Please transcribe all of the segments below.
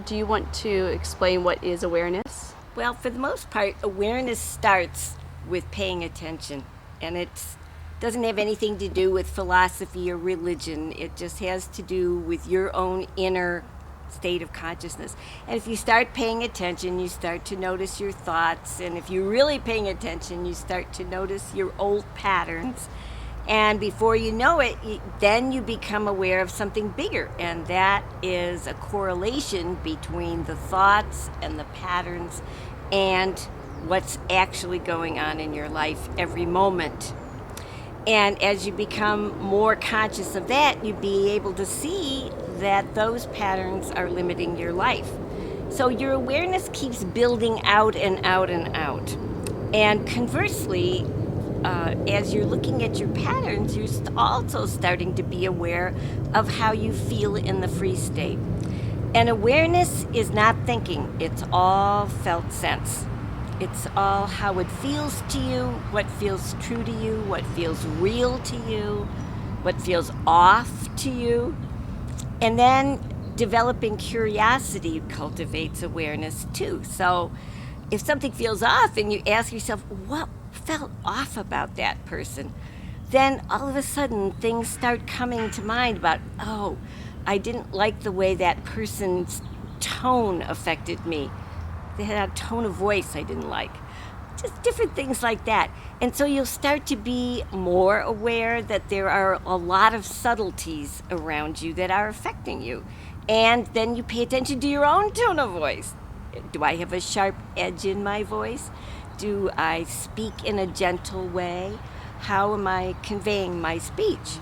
Do you want to explain what is awareness? Well, for the most part, awareness starts with paying attention, and it doesn't have anything to do with philosophy or religion. It just has to do with your own inner state of consciousness. And if you start paying attention, you start to notice your thoughts, and if you're really paying attention, you start to notice your old patterns. And before you know it, then you become aware of something bigger, and that is a correlation between the thoughts and the patterns and what's actually going on in your life every moment. And as you become more conscious of that, you'll be able to see that those patterns are limiting your life. So your awareness keeps building out and out and out. And conversely, as you're looking at your patterns, you're also starting to be aware of how you feel in the free state. And awareness is not thinking, it's all felt sense. It's all how it feels to you, what feels true to you, what feels real to you, what feels off to you. And then developing curiosity cultivates awareness too. So if something feels off and you ask yourself, what felt off about that person? Then all of a sudden things start coming to mind about, oh, I didn't like the way that person's tone affected me. They had a tone of voice I didn't like. Just different things like that. And so you'll start to be more aware that there are a lot of subtleties around you that are affecting you. And then you pay attention to your own tone of voice. Do I have a sharp edge in my voice? Do I speak in a gentle way? How am I conveying my speech?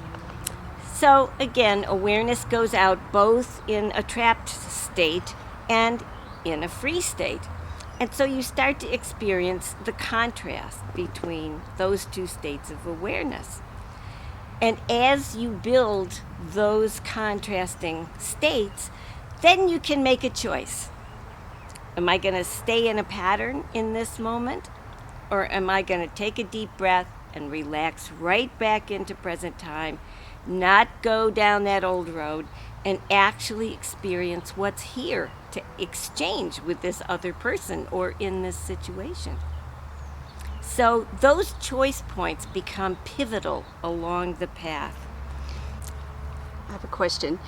So again, awareness goes out both in a trapped state and in a free state. And so you start to experience the contrast between those two states of awareness. And as you build those contrasting states, then you can make a choice. Am I going to stay in a pattern in this moment? Or am I going to take a deep breath and relax right back into present time, not go down that old road, and actually experience what's here to exchange with this other person or in this situation? So those choice points become pivotal along the path. I have a question.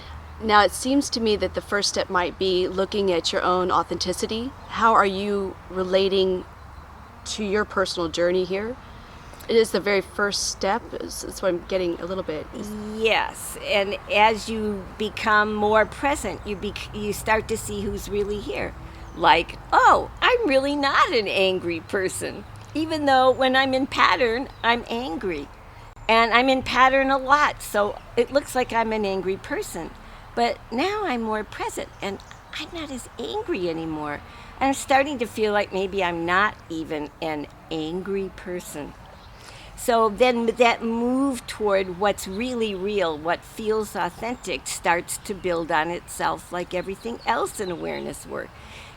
Now, it seems to me that the first step might be looking at your own authenticity. How are you relating to your personal journey here? It is the very first step. That's what I'm getting a little bit. Yes, and as you become more present, you start to see who's really here. Like, oh, I'm really not an angry person, even though when I'm in pattern, I'm angry. And I'm in pattern a lot, so it looks like I'm an angry person. But now I'm more present, and I'm not as angry anymore. And I'm starting to feel like maybe I'm not even an angry person. So then that move toward what's really real, what feels authentic, starts to build on itself like everything else in awareness work.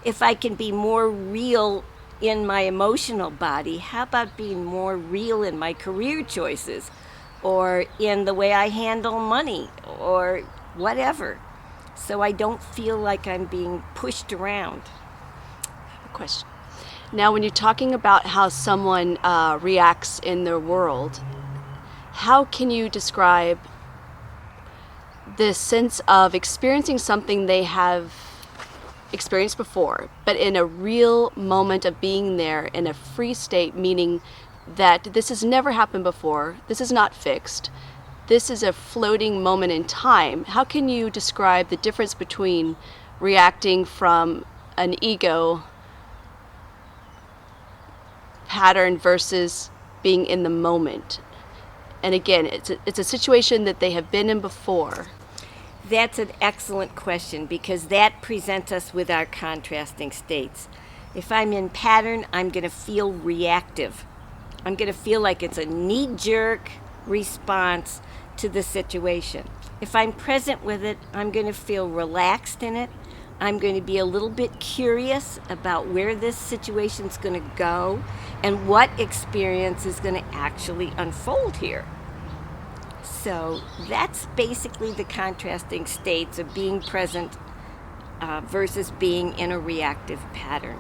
If I can be more real in my emotional body, how about being more real in my career choices or in the way I handle money or whatever, so I don't feel like I'm being pushed around? Question. Now, when you're talking about how someone reacts in their world, how can you describe this sense of experiencing something they have experienced before, but in a real moment of being there in a free state, meaning that this has never happened before, this is not fixed, this is a floating moment in time? How can you describe the difference between reacting from an ego pattern versus being in the moment? And again, it's a situation that they have been in before. That's an excellent question, because that presents us with our contrasting states. If I'm in pattern, I'm going to feel reactive. I'm going to feel like it's a knee-jerk response to the situation. If I'm present with it, I'm going to feel relaxed in it. I'm going to be a little bit curious about where this situation's going to go and what experience is going to actually unfold here. So that's basically the contrasting states of being present versus being in a reactive pattern.